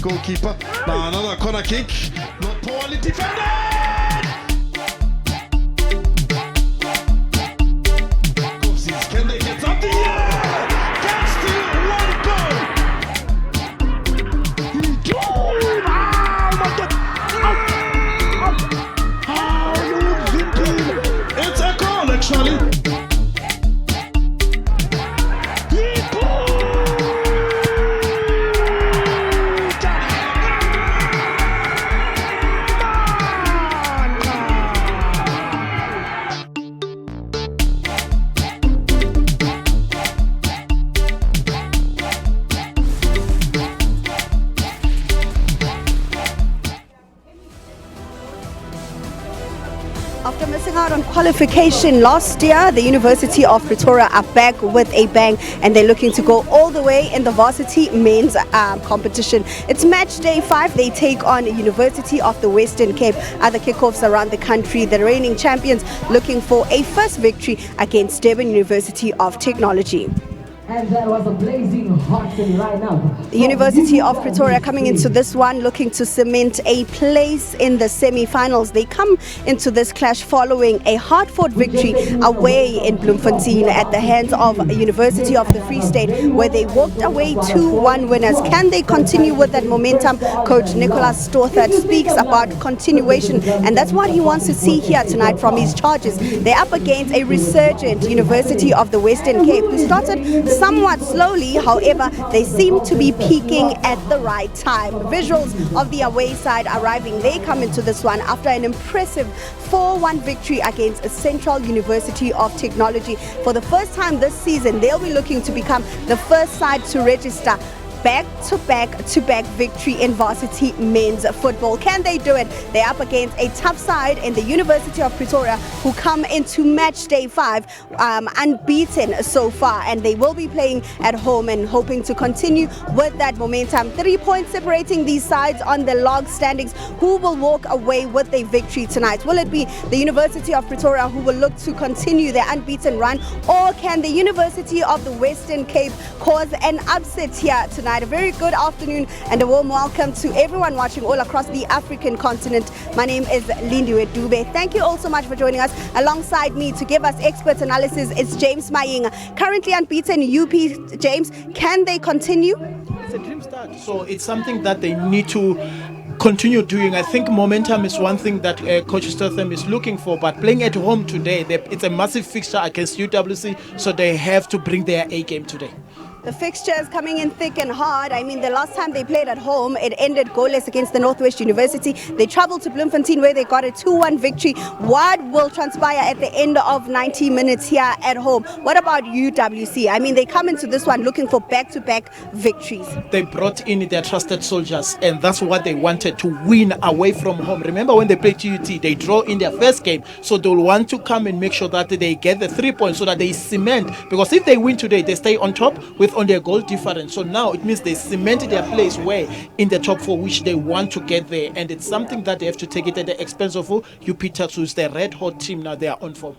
goalkeeper. Now another corner kick. Not poorly defended. Can they get something? Yeah! Can still one goal. It's a goal actually. After missing out on qualification last year, the University of Pretoria are back with a bang, and they're looking to go all the way in the Varsity men's competition. It's match day 5. They take on University of the Western Cape. Other kickoffs around the country. The reigning champions looking for a first victory against Durban University of Technology. And that was a blazing hot lineup. The University of Pretoria coming into this one looking to cement a place in the semi-finals. They come into this clash following a hard-fought victory away in Bloemfontein at the hands of University of the Free State, where they walked away 2-1 winners. Can they continue with that momentum? Coach Nicholas Stothard speaks about continuation, and that's what he wants to see here tonight from his charges. They're up against a resurgent University of the Western Cape, who started somewhat slowly. However, they seem to be peaking at the right time. Visuals of the away side arriving. They come into this one after an impressive 4-1 victory against Central University of Technology. For the first time this season, they'll be looking to become the first side to register back-to-back victory in varsity men's football. Can they do it? They're up against a tough side in the University of Pretoria, who come into match day 5 unbeaten so far, and they will be playing at home and hoping to continue with that momentum. 3 points separating these sides on the log standings. Who will walk away with a victory tonight? Will it be the University of Pretoria, who will look to continue their unbeaten run, or can the University of the Western Cape cause an upset here tonight? A very good afternoon and a warm welcome to everyone watching all across the African continent. My name is Lindiwe Dube. Thank you all so much for joining us. Alongside me to give us expert analysis is James Maying, currently unbeaten UP. James, can they continue? It's a dream start, so it's something that they need to continue doing. I think momentum is one thing that Coach Stotham is looking for, but playing at home today, it's a massive fixture against UWC, so they have to bring their A game today. The fixtures coming in thick and hard. I mean, the last time they played at home, it ended goalless against the Northwest University. They traveled to Bloemfontein, where they got a 2-1 victory. What will transpire at the end of 90 minutes here at home? What about UWC? I mean, they come into this one looking for back-to-back victories. They brought in their trusted soldiers, and that's what they wanted, to win away from home. Remember when they played TUT, they draw in their first game, so they'll want to come and make sure that they get the 3 points so that they cement, because if they win today, they stay on top with on their goal difference. So now it means they cemented their place where in the top 4, which they want to get there, and it's something that they have to take it at the expense of UP TUKS, who's the red hot team. Now they are on form.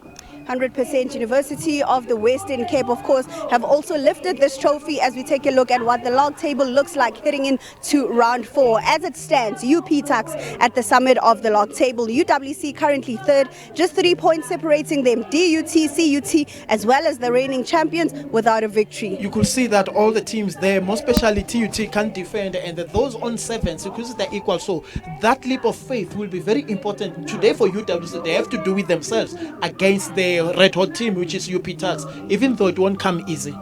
100%. University of the Western Cape, of course, have also lifted this trophy as we take a look at what the log table looks like heading into round 4. As it stands, UP TUKS at the summit of the log table. UWC currently 3rd, just 3 points separating them. DUT, CUT, as well as the reigning champions without a victory. You could see that all the teams there, most especially TUT, can't defend, and those on 7s, because they're equal. So that leap of faith will be very important today for UWC. They have to do it themselves against the red hot team, which is UP TUKS, even though it won't come easy.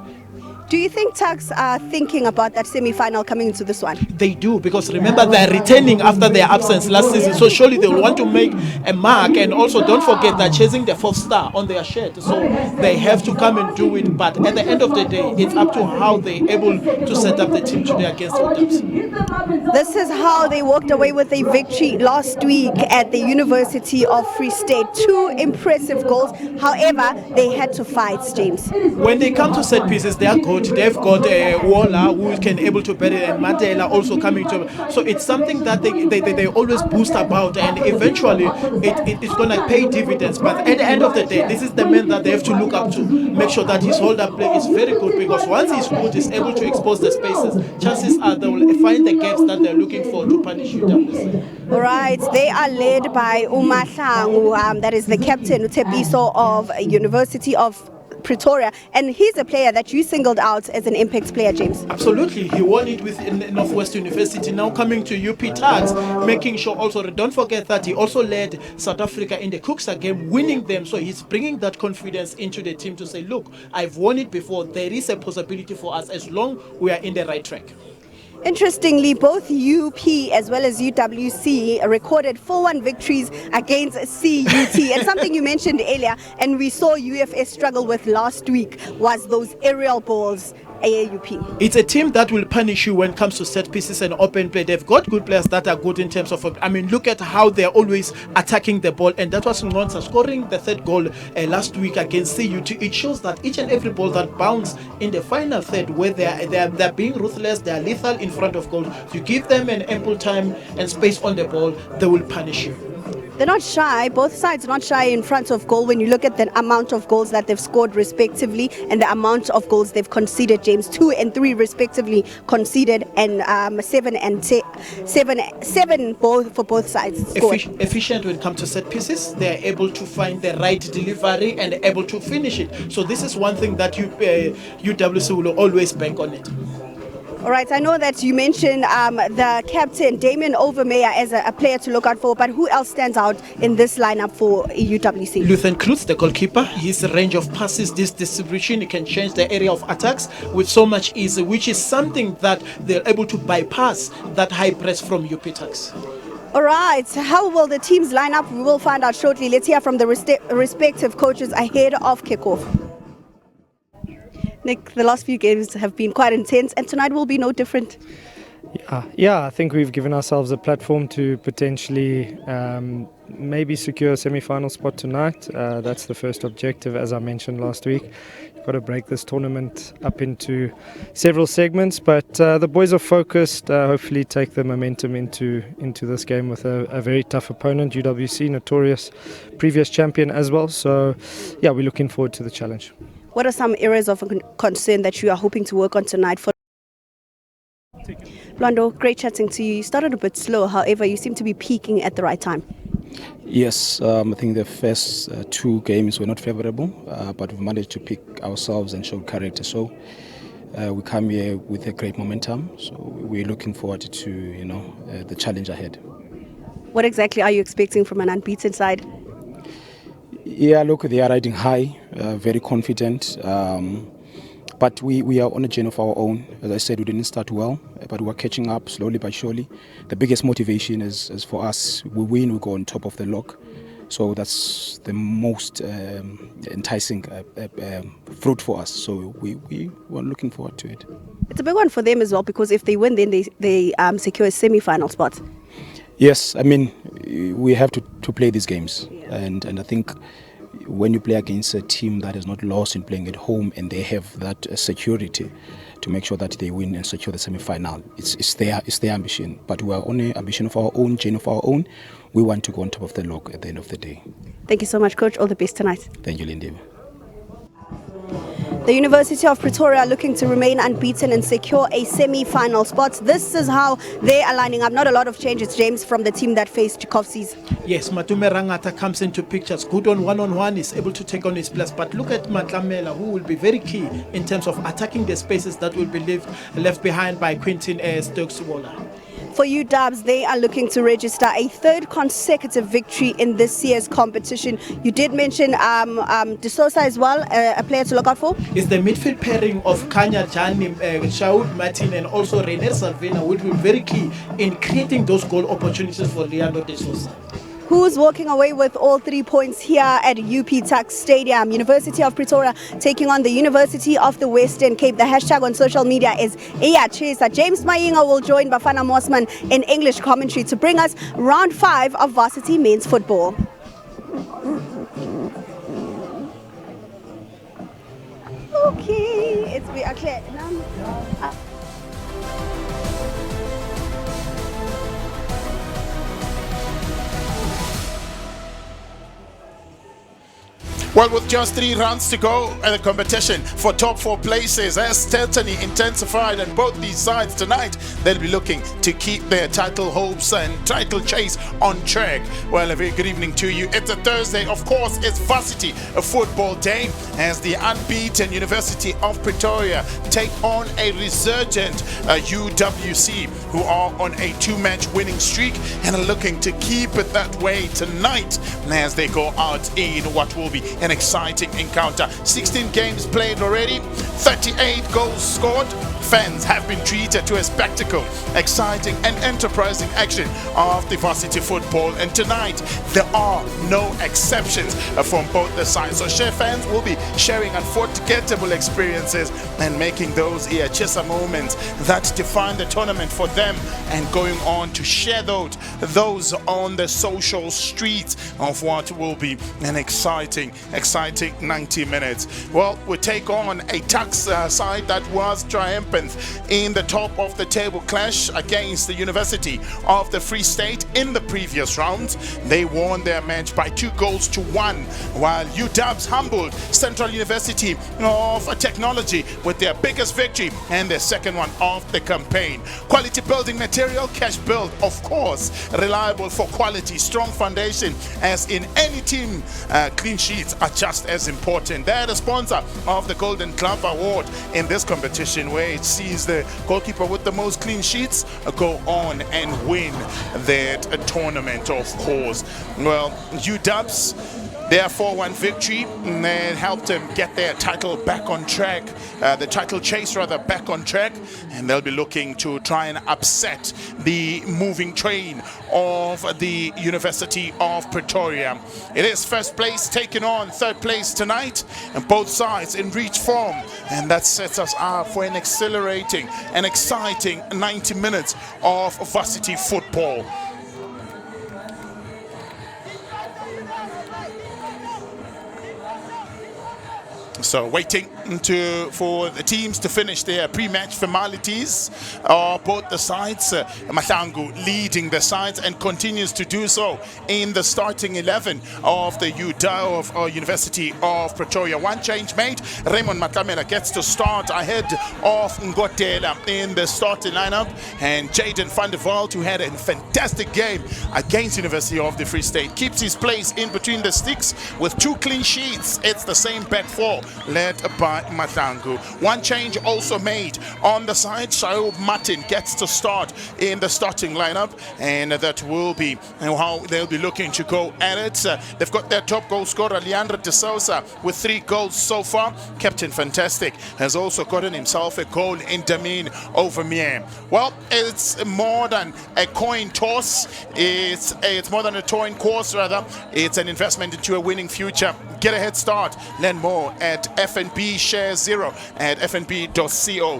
Do you think TUKS are thinking about that semi-final coming into this one? They do, because remember, they're returning after their absence last season, so surely they will want to make a mark. And also don't forget they're chasing the 4th star on their shirt, so they have to come and do it. But at the end of the day, it's up to how they're able to set up the team today against UWC. This is how they walked away with a victory last week at the University of Free State. 2 impressive goals. However, they had to fight, James. When they come to set pieces, they are good. boat. They've got Waller who can able to bet it, and Mandela also coming to. So it's something that they always boost about, and eventually it's going to pay dividends. But at the end of the day, this is the man that they have to look up to. Make sure that his hold-up play is very good, because once he's good, is able to expose the spaces, chances are they will find the gaps that they're looking for to punish UWC. All right, they are led by Umahlangu, that is the captain, Utepiso of University of Pretoria, and he's a player that you singled out as an impact player, James. Absolutely, he won it with Northwest University, now coming to UP TUKS, making sure also, don't forget that he also led South Africa in the TUKS game, winning them, so he's bringing that confidence into the team to say, look, I've won it before, there is a possibility for us as long we are in the right track. Interestingly, both UP as well as UWC recorded 4-1 victories against CUT. And something you mentioned earlier, and we saw UFS struggle with last week, was those aerial balls. AAUP. It's a team that will punish you when it comes to set pieces and open play. They've got good players that are good in terms of, look at how they're always attacking the ball, and that was Ngonsa scoring the third goal last week against CUT. It shows that each and every ball that bounces in the final third, where they're being ruthless, they're lethal in front of goal. You give them an ample time and space on the ball, they will punish you. They're not shy, both sides not shy in front of goal when you look at the amount of goals that they've scored respectively and the amount of goals they've conceded, James. 2 and 3 respectively conceded, and 7 both for both sides scored. Efficient when it comes to set pieces. They're able to find the right delivery and able to finish it. So this is one thing that UWC will always bank on it. All right, I know that you mentioned the captain, Damien Overmeyer, as a player to look out for, but who else stands out in this lineup for UWC? Luthen Klutz, the goalkeeper. His range of passes, this distribution, he can change the area of attacks with so much ease, which is something that they're able to bypass that high press from UP TUKS. All right, how will the teams line up? We will find out shortly. Let's hear from the respective coaches ahead of kickoff. Nick, the last few games have been quite intense, and tonight will be no different. Yeah, I think we've given ourselves a platform to potentially maybe secure a semi-final spot tonight. That's the first objective, as I mentioned last week. You've got to break this tournament up into several segments, but the boys are focused. Hopefully take the momentum into this game with a very tough opponent, UWC, notorious previous champion as well. So yeah, we're looking forward to the challenge. What are some areas of concern that you are hoping to work on tonight? Lwando, great chatting to you. You started a bit slow, however, you seem to be peaking at the right time. Yes, I think the first 2 games were not favourable, but we managed to pick ourselves and show character. So we come here with a great momentum. So we're looking forward to the challenge ahead. What exactly are you expecting from an unbeaten side? Yeah, look, they are riding high, very confident. But we are on a journey of our own. As I said, we didn't start well, but we're catching up slowly but surely. The biggest motivation is for us. We win, we go on top of the log. So that's the most enticing fruit for us. So we are looking forward to it. It's a big one for them as well, because if they win, then they secure a semi-final spot. Yes, we have to play these games. Yeah. And I think when you play against a team that is not lost in playing at home, and they have that security to make sure that they win and secure the semi-final, it's their ambition. But we are on an ambition of our own, journey of our own. We want to go on top of the log at the end of the day. Thank you so much, Coach. All the best tonight. Thank you, Lindy. The University of Pretoria looking to remain unbeaten and secure a semi-final spot. This is how they are lining up. Not a lot of changes, James, from the team that faced TUKS. Yes, Matume Rangata comes into pictures. Good on one-on-one, is able to take on his place. But look at Matlamela, who will be very key in terms of attacking the spaces that will be left behind by Quentin Stokes-Waller. For UWs, they are looking to register a 3rd consecutive victory in this year's competition. You did mention De Sosa as well, a player to look out for. It's the midfield pairing of Kanya Jani, Shaud Martin, and also René Salvina, which will be very key in creating those goal opportunities for Leandro De Sosa. Who's walking away with all 3 points here at UP TUKS Stadium? University of Pretoria taking on the University of the Western Cape. The hashtag on social media is Iyachisa. James Mayinga will join Bafana Mosman in English commentary to bring us round 5 of Varsity men's football. Okay. we are clear. Well, with just 3 rounds to go at the competition for top 4 places has certainly intensified, and both these sides tonight, they'll be looking to keep their title hopes and title chase on track. Well, a very good evening to you. It's a Thursday, of course. It's Varsity, a football day, as the unbeaten University of Pretoria take on a resurgent UWC, who are on a 2-match winning streak and are looking to keep it that way tonight as they go out in what will be an exciting encounter. 16 games played already, 38 goals scored. Fans have been treated to a spectacle, exciting and enterprising action of the varsity football, and tonight there are no exceptions from both the sides. So share fans will be sharing unforgettable experiences and making those chesa moments that define the tournament for them, and going on to share those on the social streets of what will be an exciting 90 minutes. Well, we take on a TUKS side that was triumphant in the top of the table clash against the University of the Free State in the previous round. They won their match by 2-1, while UWC humbled Central University of Technology with their biggest victory and their second one of the campaign. Quality building material, cash build, of course, reliable for quality, strong foundation, as in any team. Clean sheets are just as important. They're the sponsor of the Golden Glove Award in this competition, where it sees the goalkeeper with the most clean sheets go on and win that tournament, of course. Well, UWC, their 4-1 victory helped them get their title back on track, the title chase rather back on track, and they'll be looking to try and upset the moving train of the University of Pretoria. It is first place taking on third place tonight, and both sides in reach form, and that sets us up for an exhilarating and exciting 90 minutes of varsity football. So waiting for the teams to finish their pre-match formalities. Both the sides, Mahlangu leading the sides and continues to do so in the starting 11 of the University of Pretoria. One change made. Raymond Matamela gets to start ahead of Ngotela in the starting lineup, and Jaden van der Walt, who had a fantastic game against University of the Free State, keeps his place in between the sticks with 2 clean sheets. It's the same back 4 led by Mahlangu. One change also made on the side. Shaoub Martin gets to start in the starting lineup, and that will be how they'll be looking to go at it. They've got their top goal scorer, Leandro de Souza, with 3 goals so far. Captain Fantastic has also gotten himself a goal in Damien Overmeer. Well, it's more than a coin toss. It's more than a coin course, rather. It's an investment into a winning future. Get a head start. Learn more at FNB Share Zero at fnb.co.za.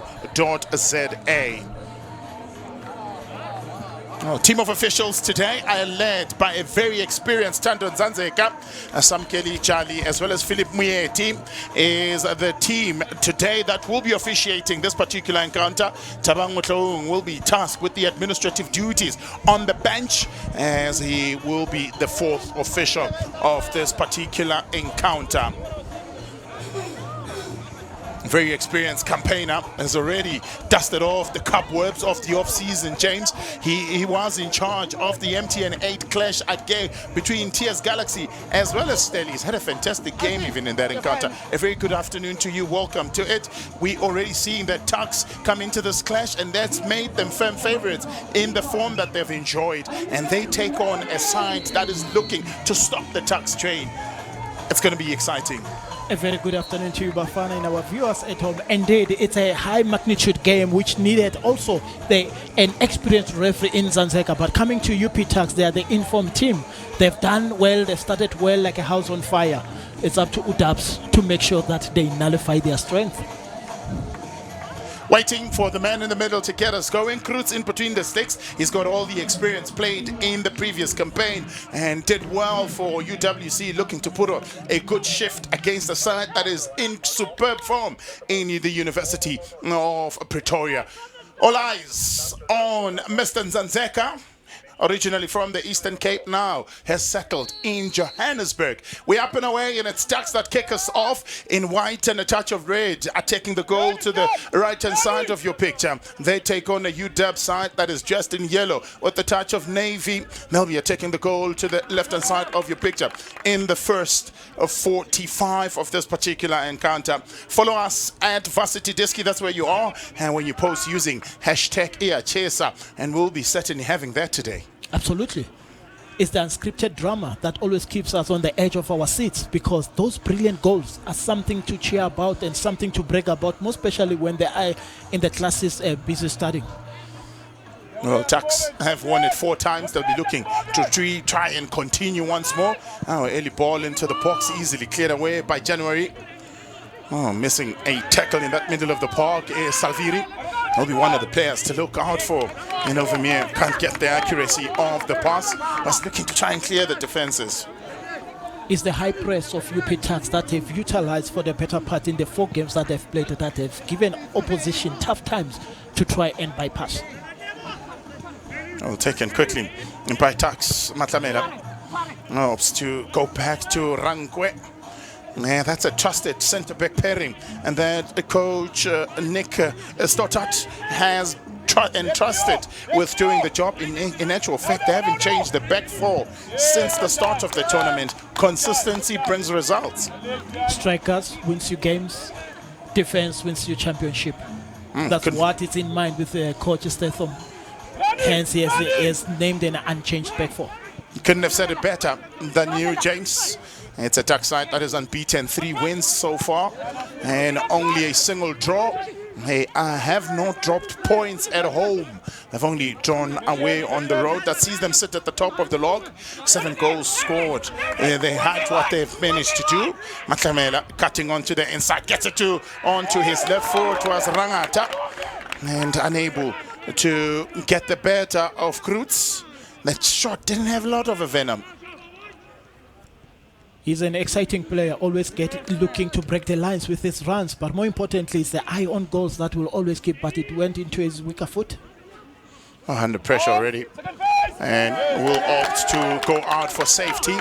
Team of officials today are led by a very experienced Tando Nzanzeka, Samkeli Charlie, as well as Philip Muyeti is the team today that will be officiating this particular encounter. Tabang Mutloung will be tasked with the administrative duties on the bench, as he will be the 4th official of this particular encounter. Very experienced campaigner, has already dusted off the cobwebs of the off-season, James. He was in charge of the MTN 8 clash between TS Galaxy as well as Stellies. Had a fantastic game even in that encounter. A very good afternoon to you. Welcome to it. We already seeing that TUKS come into this clash, and that's made them firm favorites in the form that they've enjoyed. And they take on a side that is looking to stop the TUKS train. It's going to be exciting. A very good afternoon to you, Bafana, and our viewers at home. Indeed, it's a high magnitude game which needed also an experienced referee in Zanzeka. But coming to UP TUKS, they are the informed team. They've done well, they've started well like a house on fire. It's up to UWC to make sure that they nullify their strength. Waiting for the man in the middle to get us going. Krootz in between the sticks. He's got all the experience, played in the previous campaign and did well for UWC, looking to put a good shift against a side that is in superb form in the University of Pretoria. All eyes on Mr. Nzanzeka, originally from the Eastern Cape, now has settled in Johannesburg. We're up and away, and it's TUKS that kick us off in white and a touch of red, are taking the goal to the right-hand side of your picture. They take on a UW side that is dressed in yellow with the touch of navy. They'll be taking the goal to the left-hand side of your picture in the first of 45 of this particular encounter. Follow us at Varsity Diski, that's where you are, and when you post using hashtag #EACHESA, and we'll be certainly having that today. Absolutely. It's the unscripted drama that always keeps us on the edge of our seats, because those brilliant goals are something to cheer about and something to brag about, most especially when they are in the classes busy studying. Well, TUKS have won it 4 times. They'll be looking to try and continue once more. Oh, early ball into the box, easily cleared away by January. Oh, missing a tackle in that middle of the park. Salviri will be one of the players to look out for. And Overmeer can't get the accuracy of the pass. Was looking to try and clear the defenses. It's the high press of UP TUKS that they've utilized for the better part in the 4 games that they've played, that have given opposition tough times to try and bypass. Oh, taken quickly by TUKS. Matlamela hopes to go back to Rankwe. Yeah, that's a trusted centre-back pairing, and that the coach Nick Stottert has entrusted with doing the job. In actual fact, they haven't changed the back 4 since the start of the tournament. Consistency brings results. Strikers wins you games, defense wins you championship. That's what is in mind with coach Statham. Hence, he has named an unchanged back 4. Couldn't have said it better than you, James. It's a TUKS side that is unbeaten, 3 wins so far, and only a single draw. They have not dropped points at home. They've only drawn away on the road. That sees them sit at the top of the log. 7 goals scored. They had what they've managed to do. Matlamela cutting onto the inside, gets it onto his left foot. Was Rangata, and unable to get the better of Krootz. That shot didn't have a lot of a venom. He's an exciting player, always looking to break the lines with his runs, but more importantly, it's the eye on goals that will always keep, but it went into his weaker foot. Under pressure already, and will opt to go out for safety.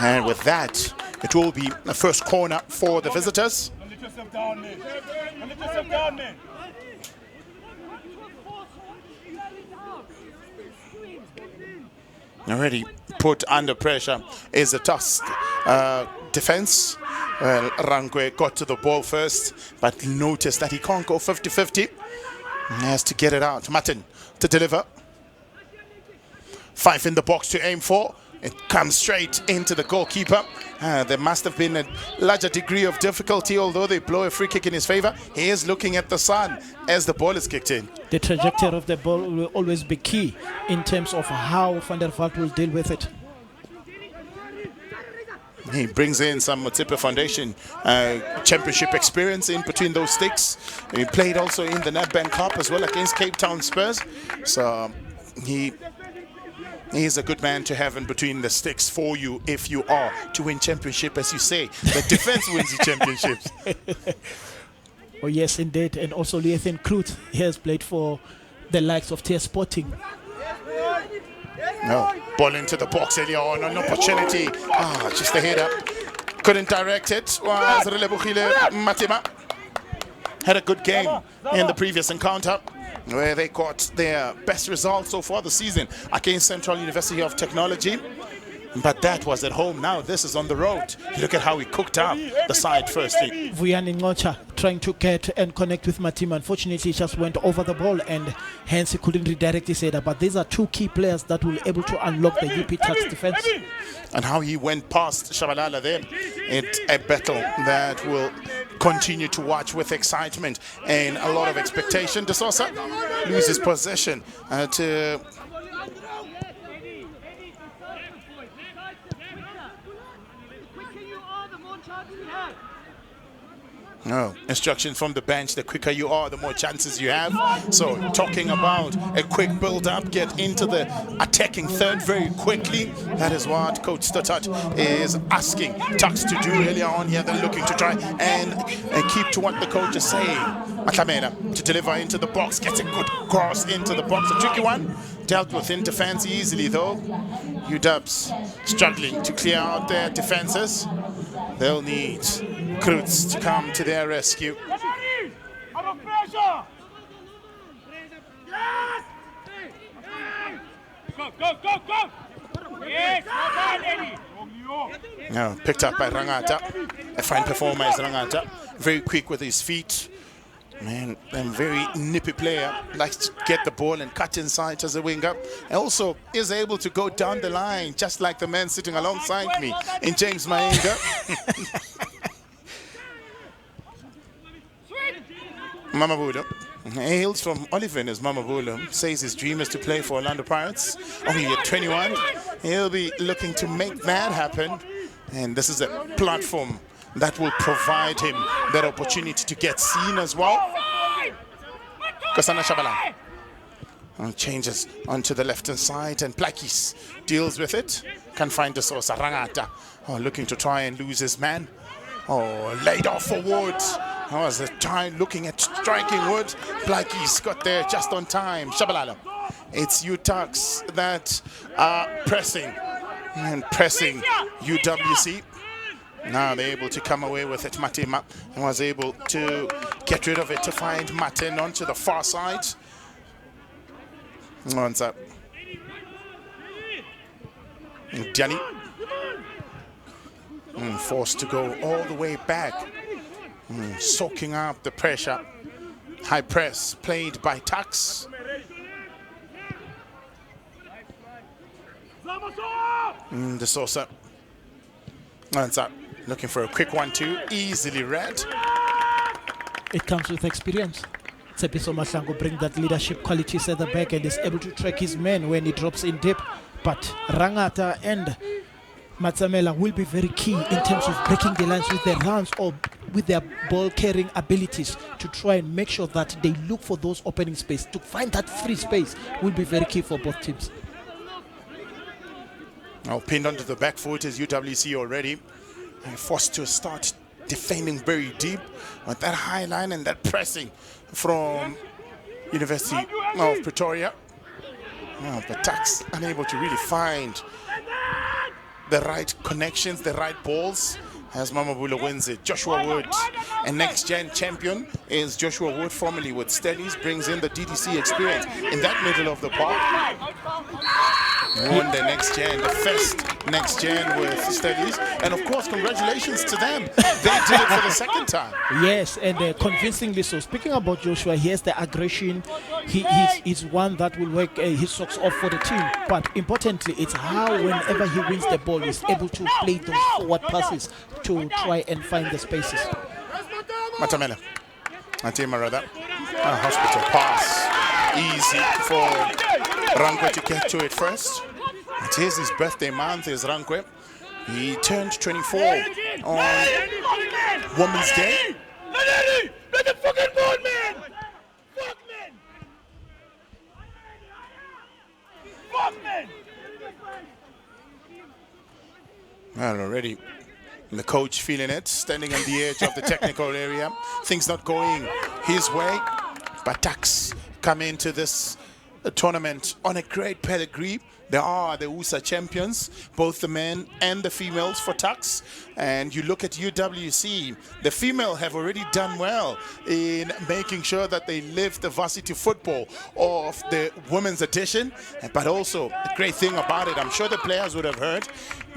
And with that, it will be the first corner for the visitors. Already put under pressure is the TUKS defense. Well, Rankwe got to the ball first, but noticed that he can't go 50-50. He has to get it out. Martin to deliver. 5 in the box to aim for. It comes straight into the goalkeeper. There must have been a larger degree of difficulty, although they blow a free kick in his favor. He is looking at the sun as the ball is kicked in. The trajectory of the ball will always be key in terms of how Van der Vaart will deal with it. He brings in some Motsepe Foundation championship experience in between those sticks. He played also in the Nedbank Cup as well against Cape Town Spurs. So he's a good man to have in between the sticks for you if you are to win championship, as you say. The defense wins the championships. Oh yes, indeed. And also Leathan Krootz, he has played for the likes of TS Sporting. No, ball into the box earlier on, an opportunity. Just a header. Couldn't direct it. Was Relebohile Matima. Had a good game in the previous encounter, where they got their best result so far this season against Central University of Technology. But that was at home. Now this is on the road. Look at how he cooked up the side firstly. Vuyani Ngocha trying to get and connect with Matima. Unfortunately, he just went over the ball and hence he couldn't redirect his header. But these are 2 key players that will be able to unlock the UP TUKS defense. And how he went past Shabalala there. It's a battle that will continue to watch with excitement and a lot of expectation. De Sosa loses possession to... No, instructions from the bench, the quicker you are, the more chances you have. So talking about a quick build-up, get into the attacking third very quickly. That is what Coach Stottert is asking TUKS to do earlier on here. They're looking to try and keep to what the coach is saying. Matlamela to deliver into the box, gets a good cross into the box. A tricky one, dealt with in defense easily though. UWs struggling to clear out their defenses. They'll need Krutz to come to their rescue. Now picked up by Rangata. A fine performer is Rangata. Very quick with his feet. Man, and very nippy player. Likes to get the ball and cut inside as a winger. And also is able to go down the line, just like the man sitting alongside me in James Maenga. Mama Bulo hails from Oliver as Mama Bulo. Says his dream is to play for Orlando Pirates. Only at 21. He'll be looking to make that happen. And this is a platform that will provide him that opportunity to get seen as well. Kosana Shabala changes onto the left-hand side, and Plakis deals with it. Can't find the source. Rangata looking to try and lose his man. Laid off for Wood. That was the time looking at striking Wood. Plakis got there just on time. Shabalala. It's TUKS that are pressing UWC. Now they're able to come away with it. Matima was able to get rid of it to find Martin onto the far side. What's up? Gianni forced to go all the way back, soaking up the pressure. High press played by TUKS. The Sosa. What's up? Looking for a quick 1-2, easily read. It comes with experience. Tsepiso Mahlangu brings that leadership qualities at the back and is able to track his men when he drops in deep. But Rangata and Matsamela will be very key in terms of breaking the lines with their runs or with their ball carrying abilities to try and make sure that they look for those opening space. To find that free space will be very key for both teams. Now pinned onto the back foot is UWC already. And forced to start defending very deep with that high line and that pressing from University of Pretoria. Now the TUKS unable to really find the right connections, the right balls, as Mama Bula wins it. Joshua Wood, a next-gen champion, is Joshua Wood, formerly with Steadies, brings in the DDC experience in that middle of the park. Won the next gen, the first next gen with Steadies, and of course congratulations to them. They did it for the second time. Yes, and convincingly so. Speaking about Joshua, he has the aggression. He's one that will work his socks off for the team. But importantly, it's how whenever he wins the ball, he's able to play those forward passes to try and find the spaces. Matamela, Matima rather, a hospital pass, easy for Rankwe to get to it first. It is his birthday month, is Rankwe. He turned 24 on Women's Day. Let the fucking ball, man! Fuck, man! Fuck, man! Well, already the coach feeling it, standing on the edge of the technical area. Things not going his way, but TUKS come into this tournament on a great pedigree. They are the USA champions, both the men and the females for TUKS. And you look at UWC, the female have already done well in making sure that they lift the varsity football of the women's edition. But also, the great thing about it, I'm sure the players would have heard,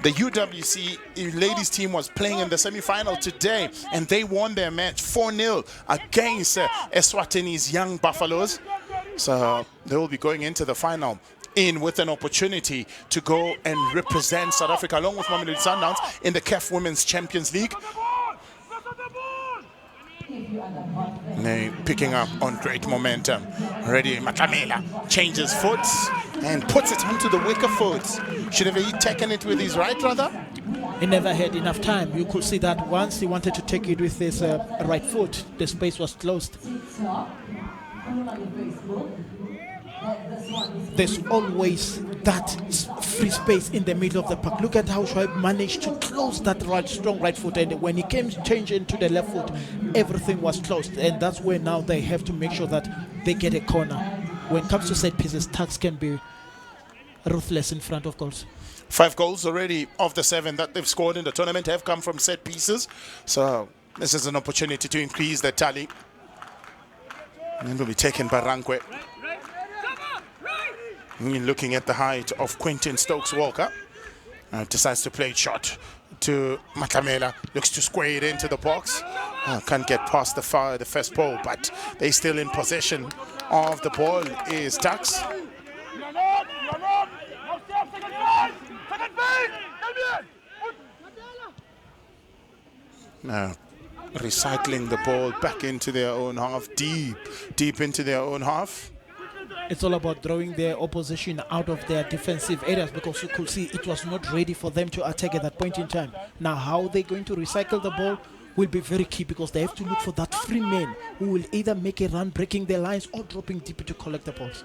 the UWC ladies team was playing in the semi-final today, and they won their match 4-0 against Eswatini's Young Buffaloes. So they will be going into the final with an opportunity to go and represent South Africa along with Mamelodi Sundowns in the CAF Women's Champions League. They picking up on great momentum. Already Makamela changes foot and puts it onto the wicker foot. Should have he taken it with his right, rather? He never had enough time. You could see that once he wanted to take it with his right foot, the space was closed. There's always that free space in the middle of the park. Look at how Shoaib managed to close that strong right foot, and when he came to change into the left foot, everything was closed, and that's where now they have to make sure that they get a corner. When it comes to set pieces, TUKS can be ruthless in front of goals. 5 goals already of the 7 that they've scored in the tournament have come from set pieces. So this is an opportunity to increase the tally. And it will be taken by Rankwe. Looking at the height of Quentin Stokes-Walker. Decides to play a shot to Matlamela. Looks to square it into the box. Can't get past the first ball, but they're still in possession of the ball is TUKS. Now recycling the ball back into their own half, deep into their own half. It's all about drawing their opposition out of their defensive areas, because you could see it was not ready for them to attack at that point in time. Now how they're going to recycle the ball will be very key, because they have to look for that free man who will either make a run breaking their lines or dropping deep to collect the balls.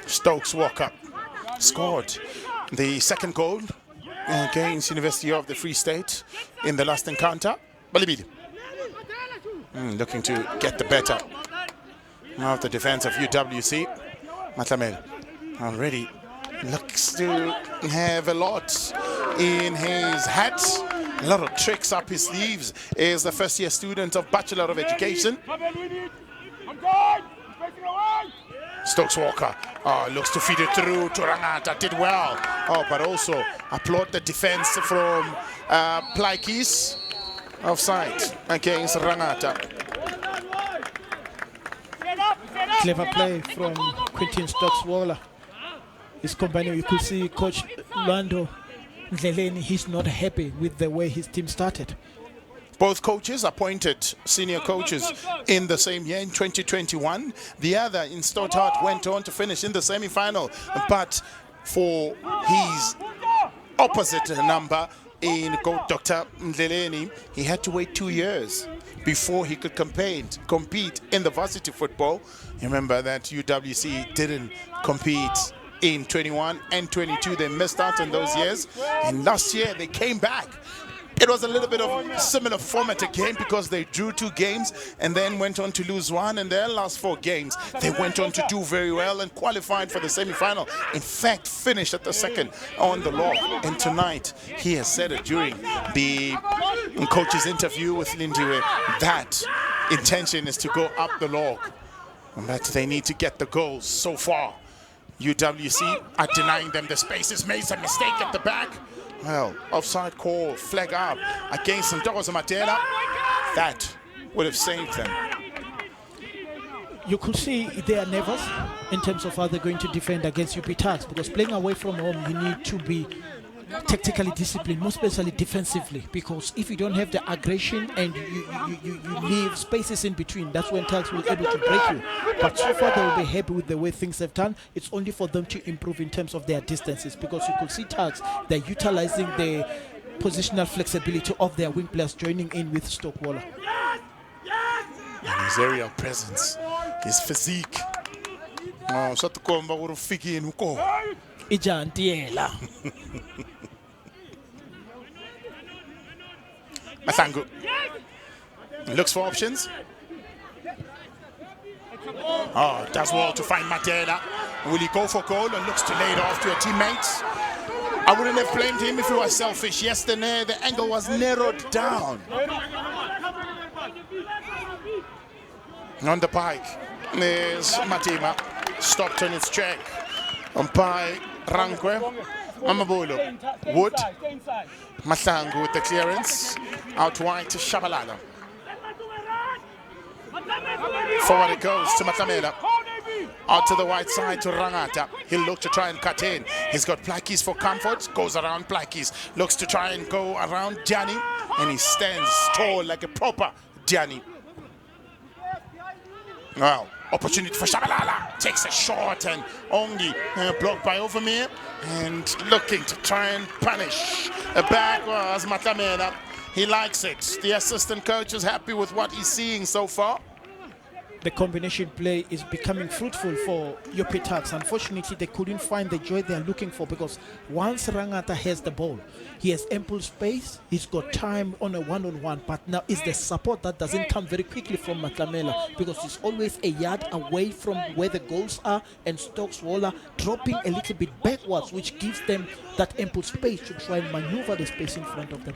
Stokes-Walker scored the second goal against University of the Free State in the last encounter. Balibidi looking to get the better of the defense of UWC. Matlamela already looks to have a lot in his hat, a lot of tricks up his sleeves. Is the first-year student of Bachelor of Education. Stokes-Walker looks to feed it through to Rangata. Did well. But also applaud the defense from Plaikis. Offside against Rangata. Clever play from Quentin Stokes-Walker. His companion, you could see Coach Lando Ndleleni, he's not happy with the way his team started. Both coaches appointed senior coaches in the same year in 2021. The other in Stothard went on to finish in the semi-final, but for his opposite number in Dr. Ndleleni, he had to wait 2 years before he could compete in the varsity football. You remember that UWC didn't compete in 21 and 22. They missed out on those years, and last year they came back. It was a little bit of a similar format again, because they drew 2 games and then went on to lose 1. In their last 4 games, they went on to do very well and qualified for the semi-final. In fact, finished at the second on the log. And tonight, he has said it during the coach's interview with Lindiwe, that intention is to go up the log, and that they need to get the goals. So far, UWC are denying them the spaces, made some mistake at the back. Well, offside call, flag up against Ntokozo Matela. That would have saved them. You could see they are nervous in terms of how they're going to defend against UP TUKS, because playing away from home, you need to be tactically disciplined, more especially defensively, because if you don't have the aggression and you leave spaces in between, that's when TUKS will be able to break you. But so far they will be happy with the way things have done. It's only for them to improve in terms of their distances, because you could see TUKS, they're utilizing the positional flexibility of their wing players joining in with Stokes-Walker. And his aerial presence, his physique. Masangu looks for options. Does well to find Matela. Will he go for goal and looks to lay it off to a teammate? I wouldn't have blamed him if he was selfish. Yesterday, the angle was narrowed down. On the pike is Matima. Stopped on its track. By Rankwe. Amabolo. Wood. Masangu with the clearance. Out wide to Shabalala. Forward it goes to Matlamela. Out to the right side to Rangata. He'll look to try and cut in. He's got Plaikis for comfort. Goes around Plaikis. Looks to try and go around Gianni. And he stands tall like a proper Gianni. Well, opportunity for Shabalala. takes a shot and only blocked by Overmere, and looking to try and punish. Back was Matlamela. He likes it. The assistant coach is happy with what he's seeing so far. The combination play is becoming fruitful for TUKS. Unfortunately, they couldn't find the joy they're looking for, because once Rangata has the ball, he has ample space, he's got time on a one-on-one, but now it's the support that doesn't come very quickly from Matlamela, because he's always a yard away from where the goals are, and Stokes Waller dropping a little bit backwards, which gives them that ample space to try and maneuver the space in front of them.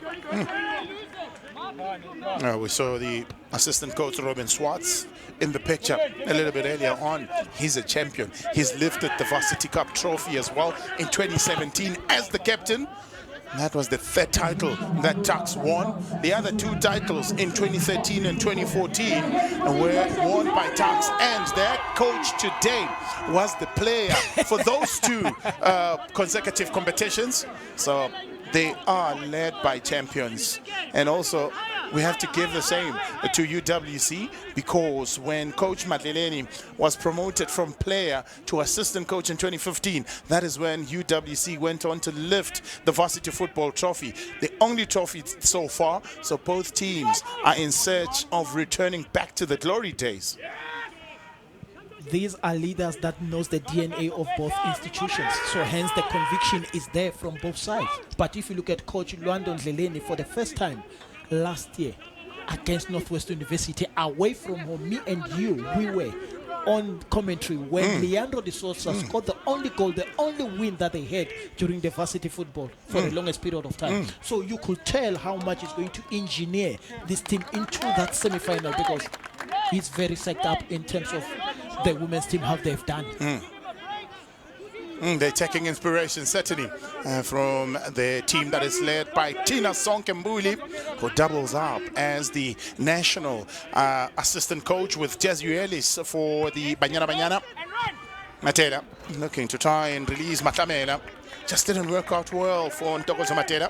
We saw the assistant coach Robin Swartz in the picture a little bit earlier on. He's a champion. He's lifted the Varsity Cup trophy as well in 2017 as the captain. That was the third title that TUKS won. The other two titles in 2013 and 2014 were won by TUKS, and their coach today was the player for those two consecutive competitions. So they are led by champions. And also, we have to give the same to UWC, because when Coach Madleleni was promoted from player to assistant coach in 2015, that is when UWC went on to lift the Varsity Football Trophy, the only trophy so far. So both teams are in search of returning back to the glory days. These are leaders that knows the DNA of both institutions, so hence the conviction is there from both sides. But if you look at Coach Luando Ndleleni, for the first time last year against Northwest University, away from home, me and you, we were on commentary when Leandro de Sousa scored the only goal, the only win that they had during the varsity football for the longest period of time. So you could tell how much is going to engineer this team into that semi-final, because he's very set up in terms of the women's team, how they've done. They're taking inspiration, certainly, from the team that is led by Tina Sonkembuli, who doubles up as the national assistant coach with Jesu Ellis for the Banyana Banyana. Matela looking to try and release Matlamela. Just didn't work out well for Ntokozo Matela.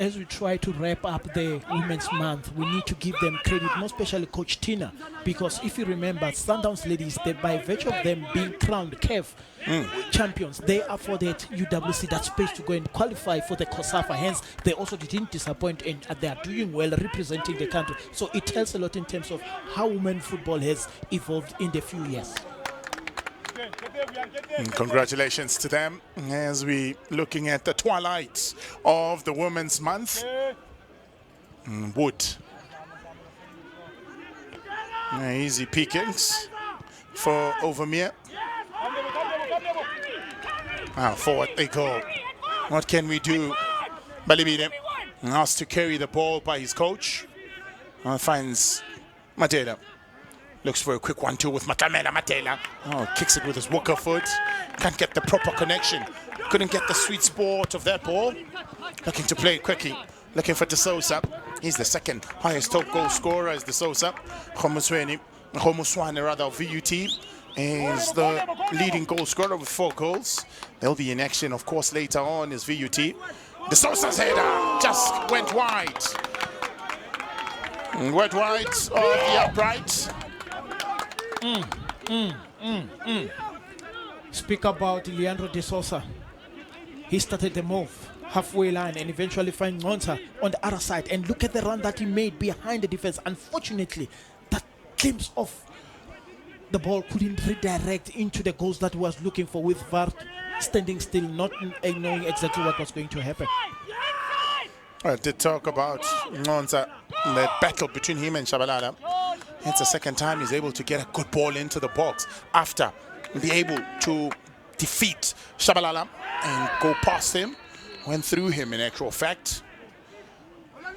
As we try to wrap up the Women's Month, we need to give them credit, more especially Coach Tina, because if you remember, Sundowns ladies, they, by virtue of them being crowned CAF champions, they afforded UWC that space to go and qualify for the COSAFA. Hence, they also didn't disappoint, and they are doing well representing the country. So it tells a lot in terms of how women football has evolved in the few years. Congratulations to them as we looking at the twilight of the Women's Month. Wood. Easy pickings for Overmere. Forward they go. What can we do? Balibide asked to carry the ball by his coach. Finds Matela. Looks for a quick 1-2 with Matela. Kicks it with his walker foot. Can't get the proper connection. Couldn't get the sweet spot of that ball. Looking to play it quickly. Looking for De Sousa. He's the second highest top goal scorer as De Sousa. Homuswane rather, VUT is the leading goal scorer with 4 goals. They'll be in action, of course, later on is VUT. De Sousa's header just went wide. Went wide of the upright. Speak about Leandro de Sousa. He started the move halfway line and eventually find Ngonsa on the other side, and look at the run that he made behind the defense. Unfortunately, that glimpse of the ball couldn't redirect into the goals that he was looking for, with VAR standing still, not knowing exactly what was going to happen. I did talk about Ngonsa, the battle between him and Shabalala. It's the second time he's able to get a good ball into the box after being able to defeat Shabalala and go past him. Went through him in actual fact.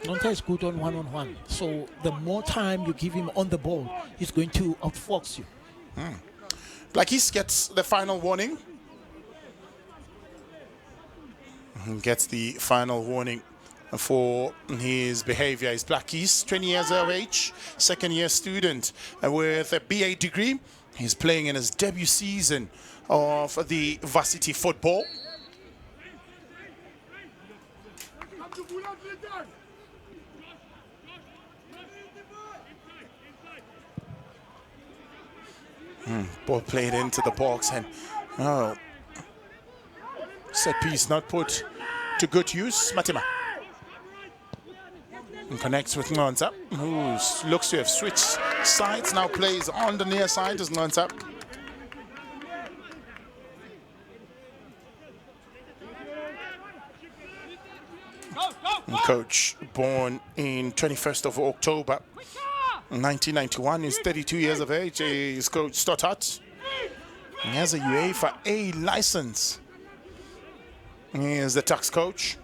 Ngonsa is good on one-on-one, so the more time you give him on the ball, he's going to outfox you. Blackis gets the final warning. Gets the final warning for his behavior. He's Blackis, 20 years of age, second-year student with a BA degree. He's playing in his debut season of the varsity football. Ball played into the box and set piece not put to good use. Matima and connects with Ngonza, who looks to have switched sides, now plays on the near side as Ngonza. Coach born in 21st of October 1991, is 32 years of age. He's Coach Stothard. He has a UEFA A license. He is the TUKS coach.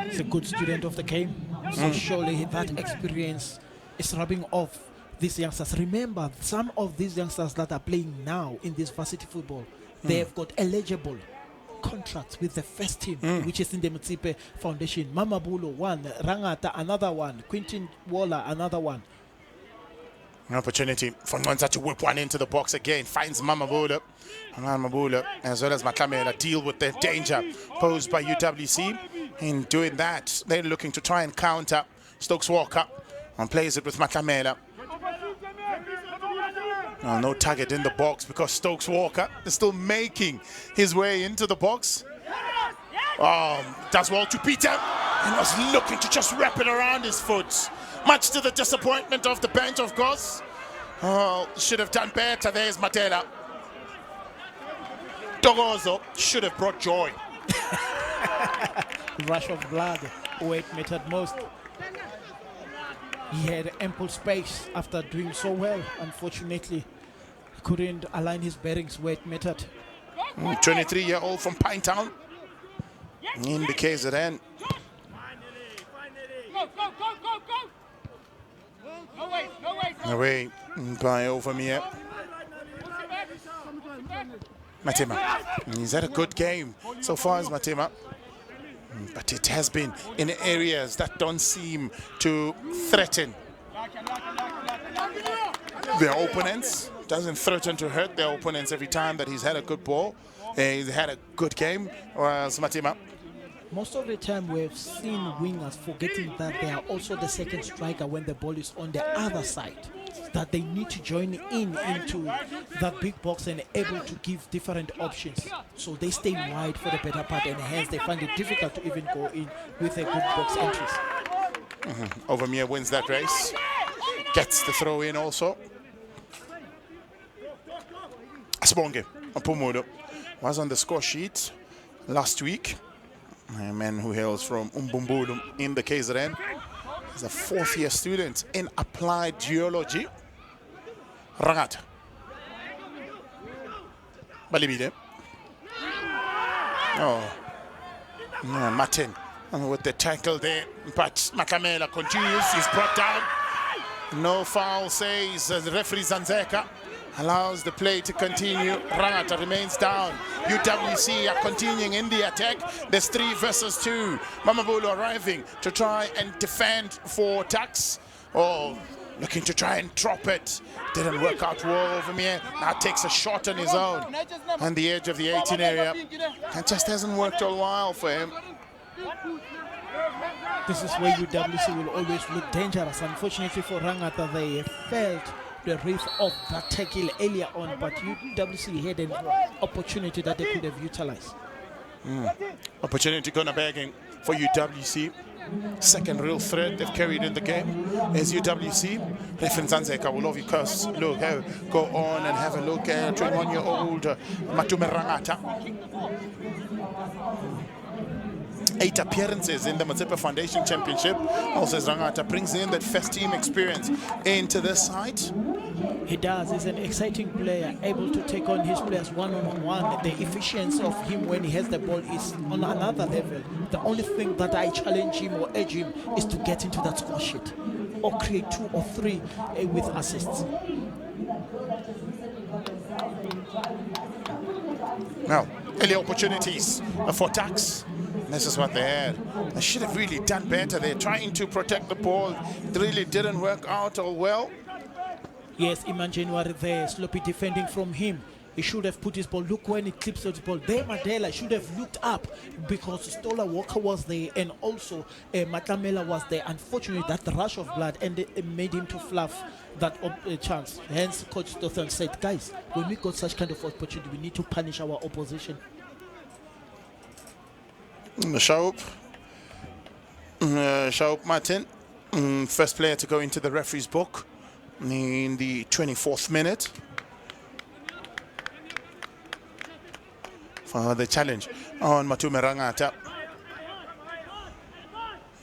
He's a good student of the game. So surely that experience is rubbing off these youngsters. Remember, some of these youngsters that are playing now in this varsity football, they have got eligible contracts with the first team, which is in the Mtsipe Foundation. Mama Bulo, one. Rangata, another one. Quintin Waller, another one. An opportunity for Ngonza to whip one into the box again. Finds Mama Bulo. Mama Bulo, as well as Makamela, deal with the danger posed by UWC. In doing that, they're looking to try and counter Stokes Walker and plays it with Makamela. No target in the box because Stokes Walker is still making his way into the box. Does well to Peter and was looking to just wrap it around his foot. Much to the disappointment of the bench, of course. Should have done better. There's Matela. Dogozo should have brought joy. Rush of blood where it mattered most. He had ample space after doing so well. Unfortunately, he couldn't align his bearings where it mattered. 23-year-old from Pinetown in the KZN. Away by Overmere. Matima. He's had a good game so far as Matima. But it has been in areas that don't seem to threaten their opponents. Doesn't threaten to hurt their opponents every time that he's had a good ball. He's had a good game. Whereas Matima. Most of the time we've seen wingers forgetting that they are also the second striker when the ball is on the other side. That they need to join into that big box and able to give different options. So they stay wide for the better part and hence they find it difficult to even go in with a good box entries. Overmere wins that race. Gets the throw in also. Asbonge Mpumulo was on the score sheet last week. A man who hails from Umbumbulu in the KZN. He's a fourth-year student in applied geology. Rangata. Balibide. Martin with the tackle there. But Makamela continues. He's brought down. No foul, says the referee Zanzeka. Allows the play to continue. Rangata remains down. UWC are continuing in the attack. There's 3 versus 2. Mamabulu arriving to try and defend for TUKS. Looking to try and drop it. Didn't work out well over here. Now takes a shot on his own. On the edge of the 18 area. And just hasn't worked a while for him. This is where UWC will always look dangerous. Unfortunately for Rangata, they felt the wrath of that tackle earlier on, but UWC had an opportunity that they could have utilized. Opportunity gonna begging for UWC. Second real threat they've carried in the game is UWC. Reference Zanzeka will of course look, go on and have a look at 21-year-old Matume Rangata. 8 appearances in the Mtsipe Foundation Championship. Also, Rangata brings in that first team experience into this side. He does. He's an exciting player, able to take on his players one-on-one. The efficiency of him when he has the ball is on another level. The only thing that I challenge him or urge him is to get into that score sheet or create 2 or 3 with assists. Now, early opportunities for TUKS. This is what they had. They should have really done better. They're trying to protect the ball. It really didn't work out all well. Yes, Iman January there, sloppy defending from him. He should have put his ball. Look when he clips his ball. There, Mandela should have looked up because Stola Walker was there and also Matamela was there. Unfortunately, that rush of blood and it made him to fluff that chance. Hence, Coach Stothel said, guys, when we got such kind of opportunity, we need to punish our opposition. Shaup Martin, first player to go into the referee's book in the 24th minute for the challenge on Matume Rangata.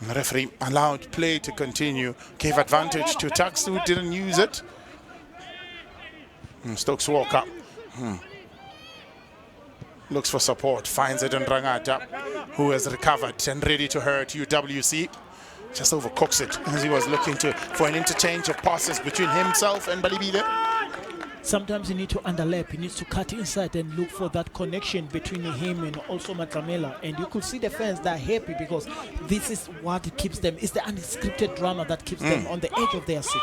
The referee allowed play to continue, gave advantage to TUKS, who didn't use it. Stokes Walker looks for support, finds it on Rangata, who has recovered and ready to hurt UWC. Just overcooks it as he was looking for an interchange of passes between himself and Balibile. Sometimes you need to underlap, he needs to cut inside and look for that connection between him and also Matamela. And you could see the fans that are happy because this is what keeps them. It's the unscripted drama that keeps them on the edge of their seat.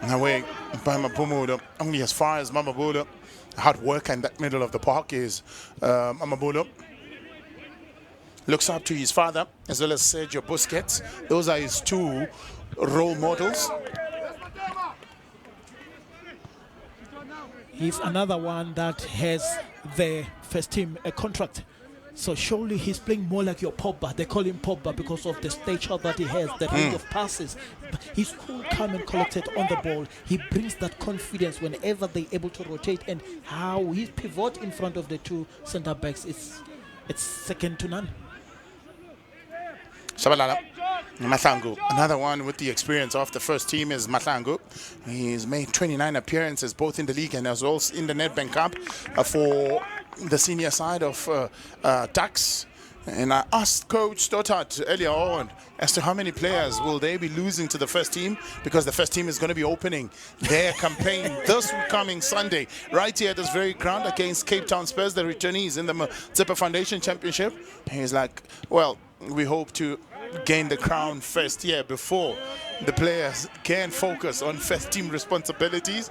Away by Mabulo, only as far as Mamabulo. Hard work in that middle of the park is Mamabulo. Looks up to his father as well as Sergio Busquets. Those are his two role models. He's another one that has the first team a contract. So surely he's playing more like your Pogba. They call him Pogba because of the stature that he has, the range of passes. He's cool, calm and collected on the ball. He brings that confidence whenever they're able to rotate, and how he pivot in front of the two centre backs, it's second to none. Shabalala, Mathangu, another one with the experience of the first team is Mathangu. He's made 29 appearances both in the league and as well as in the Nedbank Cup for the senior side of TUKS. And I asked Coach Stothard earlier on as to how many players will they be losing to the first team, because the first team is going to be opening their campaign this coming Sunday right here at this very ground against Cape Town Spurs, the returnees in the Motsepe Foundation Championship. He's like, well, we hope to gain the crown first here before the players can focus on first team responsibilities.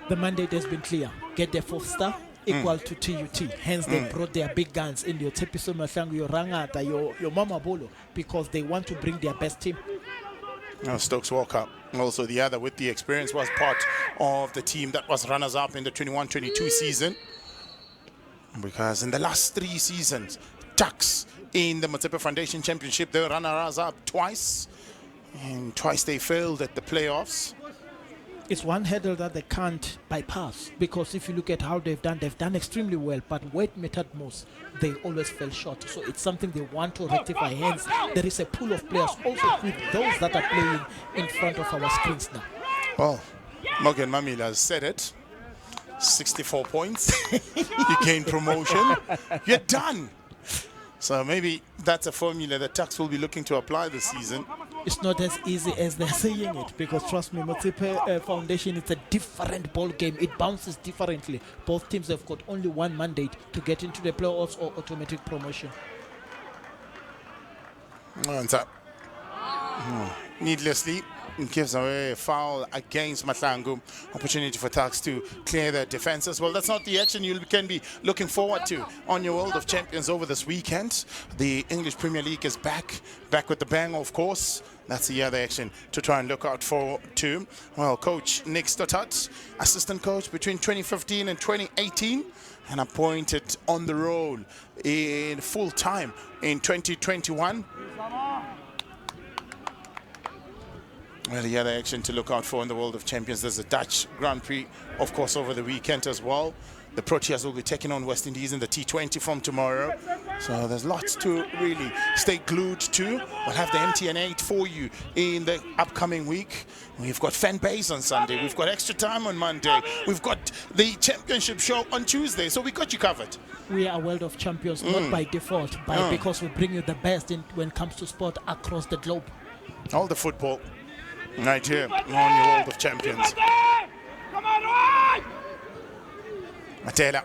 The mandate has been clear. Get their fourth star equal to TUT. Hence they brought their big guns in your Tepiso Mahlangu, your Rangata, your Mama Bolo, because they want to bring their best team. Now Stokes Walker, also the other with the experience, was part of the team that was runners-up in the 21-22 season. Because in the last 3 seasons, TUKS in the Motsepe Foundation Championship, they were runners-up twice. And twice they failed at the playoffs. It's one hurdle that they can't bypass, because if you look at how they've done extremely well, but where it mattered most, they always fell short. So it's something they want to rectify. Hence, there is a pool of players also with those that are playing in front of our screens now. Well, Morgan Mamila said it. 64 points. You gain promotion. You're done. So maybe that's a formula that TUKS will be looking to apply this season. It's not as easy as they're saying it, because trust me, Motsepe Foundation, it's a different ball game. It bounces differently. Both teams have got only one mandate to get into the playoffs or automatic promotion. Needlessly, gives away a foul against Mahlangu. Opportunity for TUKS to clear their defenses. Well, that's not the action you can be looking forward to on your World of Champions over this weekend. The English Premier League is back with the bang, of course. That's the other action to try and look out for too. Well, Coach Nick Stothard, assistant coach between 2015 and 2018, and appointed on the role in full time in 2021. Well, the other action to look out for in the World of Champions, there's a Dutch Grand Prix, of course, over the weekend as well. The Proteas will be taking on West Indies in the T20 from tomorrow. So there's lots to really stay glued to. We'll have the MTN8 for you in the upcoming week. We've got fan base on Sunday. We've got extra time on Monday. We've got the championship show on Tuesday. So we got you covered. We are World of Champions, not by default, but because we bring you the best when it comes to sport across the globe. All the football right here on your World of Champions. Matela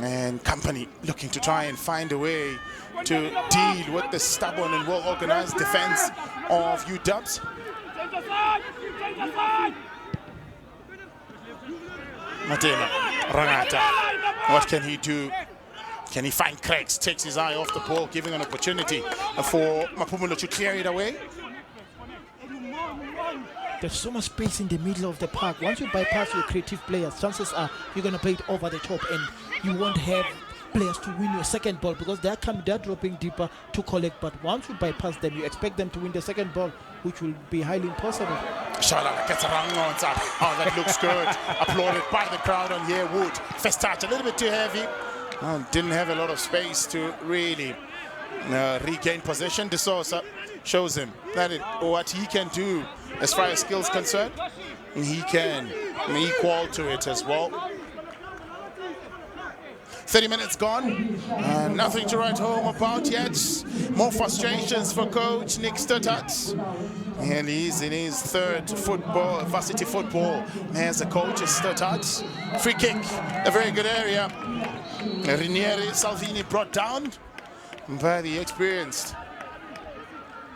and company looking to try and find a way to deal with the stubborn and well-organized defense of UWC. Matema, Rangata, what can he do? Can he find cracks? Takes his eye off the ball, giving an opportunity for Mapumulo to clear it away. There's so much space in the middle of the park. Once you bypass your creative players, chances are you're going to play it over the top and you won't have players to win your second ball because they're dropping deeper to collect. But once you bypass them, you expect them to win the second ball, which will be highly impossible. Shalala gets around on top. Oh, that looks good. Applauded by the crowd on here. Wood. First touch, a little bit too heavy. Didn't have a lot of space to really regain possession. De Sousa shows him that what he can do as far as skills concerned. He can equal to it as well. 30 minutes gone, nothing to write home about yet. More frustrations for coach Nick Stuttart. And he's in his third varsity football as a coach at Stuttart. Free kick, a very good area. Ranieri Salvini brought down by the experienced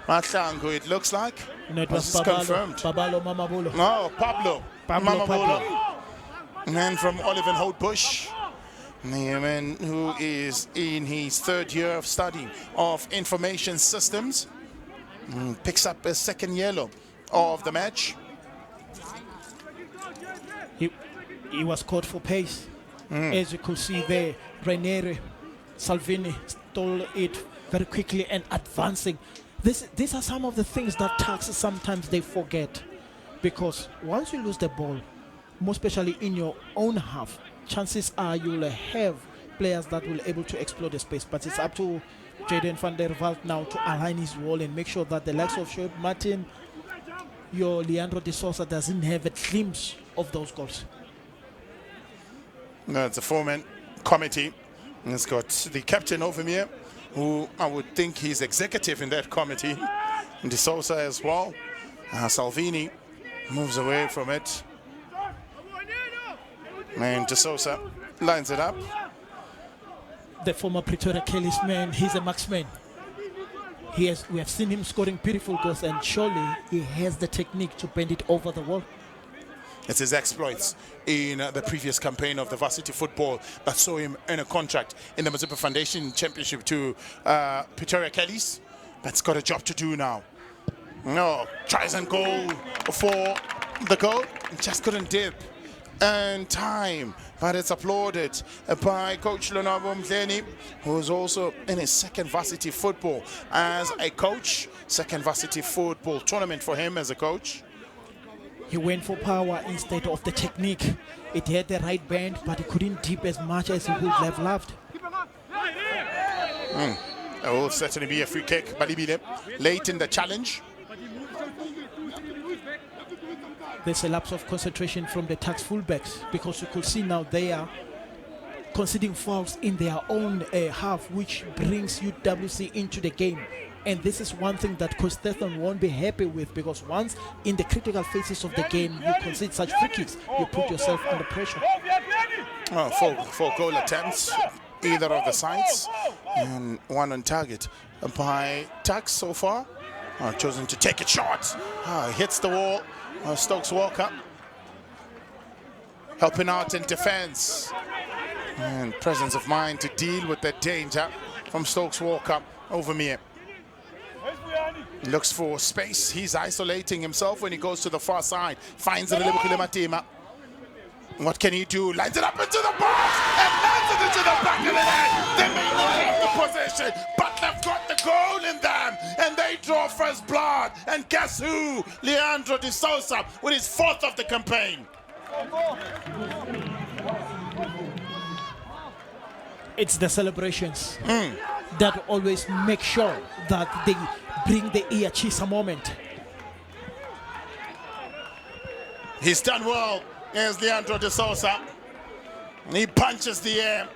Matlangu, it looks like. No, it was confirmed. Pablo Mamabulo. No, Pablo Mamabulo. Man from Oliver Houtbush. A man who is in his third year of study of information systems. Picks up a second yellow of the match. He was caught for pace. As you could see there, Ranieri Salvini stole it very quickly and advancing. These are some of the things that TUKS sometimes they forget, because once you lose the ball, more especially in your own half, chances are you'll have players that will able to explore the space. But it's up to Jaden van der Walt now to align his role and make sure that the likes of Shoaib Martin, your Leandro de Sousa doesn't have a glimpse of those goals. No, it's a four-man committee. And it's got the captain over here, who I would think he's executive in that committee. And De Sousa as well. Salvini moves away from it. And De Sousa lines it up. The former Pretoria Kelly's man, he's a marksman. We have seen him scoring beautiful goals, and surely he has the technique to bend it over the wall. It's his exploits in the previous campaign of the varsity football that saw him earn a contract in the Mazeppa Foundation Championship to Pretoria Kellys. That's got a job to do now. No, tries and goal for the goal. Just couldn't dip in time, but it's applauded by Coach Lonabo Mdleni, who's also in his second varsity football as a coach. Second varsity football tournament for him as a coach. He went for power instead of the technique. It had the right bend, but he couldn't dip as much as he would have loved. It will certainly be a free kick. Balibile late in the challenge. There's a lapse of concentration from the TUKS fullbacks, because you could see now they are conceding fouls in their own half, which brings UWC into the game. And this is one thing that Coach Stefan won't be happy with, because once in the critical phases of the game you concede such free kicks, you put yourself under pressure. Four goal attempts, either of the sides, and one on target by TUKS so far. Chosen to take it short. Hits the wall. Stokes Walker helping out in defense. And presence of mind to deal with that danger from Stokes Walker over me. Looks for space. He's isolating himself when he goes to the far side. Finds a little Matema. What can he do? Lines it up into the box and lands it into the back of the net. They may not have the possession, but they've got the goal in them, and they draw first blood. And guess who? Leandro de Sousa with his fourth of the campaign. It's the celebrations that always make sure that they bring the Iachisa moment. He's done well. Here's Leandro de Sousa. He punches the air.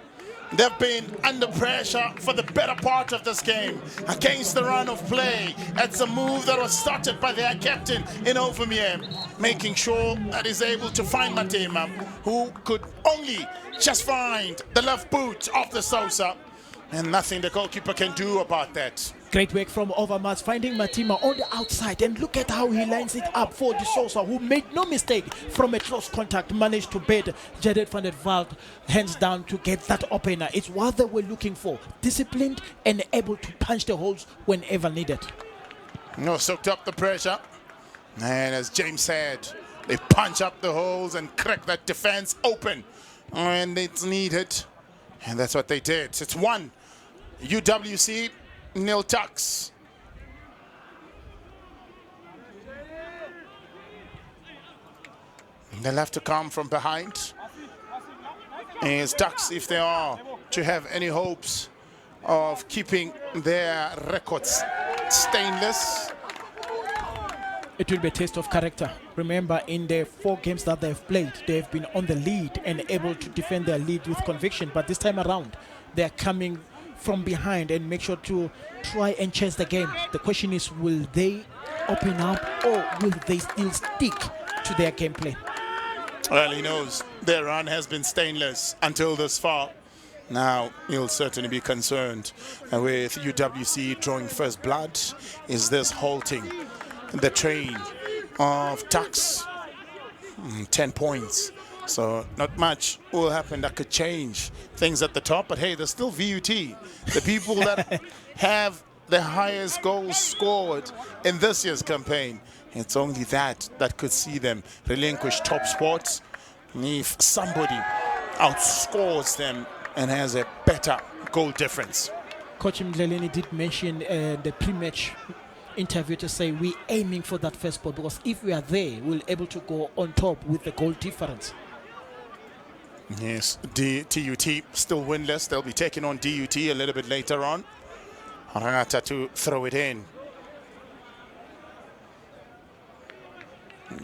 They've been under pressure for the better part of this game against the run of play. It's a move that was started by their captain in Overmere, making sure that he's able to find Matema, who could only just find the left boot of the Sousa, and nothing the goalkeeper can do about that. Great work from Overmars, finding Matima on the outside, and look at how he lines it up for De Sousa, who made no mistake from a close contact, managed to bed Jared van der Walt hands down to get that opener. It's what they were looking for, disciplined and able to punch the holes whenever needed. No, soaked up the pressure, and as James said, they punch up the holes and crack that defense open when it's needed, and that's what they did. It's 1 UWC, 0 TUKS. They'll have to come from behind. As TUKS, if they are to have any hopes of keeping their records stainless. It will be a test of character. Remember, in the 4 games that they've played, they've been on the lead and able to defend their lead with conviction. But this time around, they're coming from behind and make sure to try and chase the game. The question is, will they open up or will they still stick to their gameplay? Well, he knows their run has been stainless until this far. Now, he'll certainly be concerned with UWC drawing first blood. Is this halting the train of TUKS? 10 points. So not much will happen that could change things at the top. But hey, there's still VUT. The people that have the highest goals scored in this year's campaign. It's only that could see them relinquish top spots. If somebody outscores them and has a better goal difference. Coach Mdleleni did mention the pre-match interview to say we're aiming for that first spot, because if we are there, we'll be able to go on top with the goal difference. Yes, TUT still winless. They'll be taking on DUT a little bit later on. Rangata to throw it in.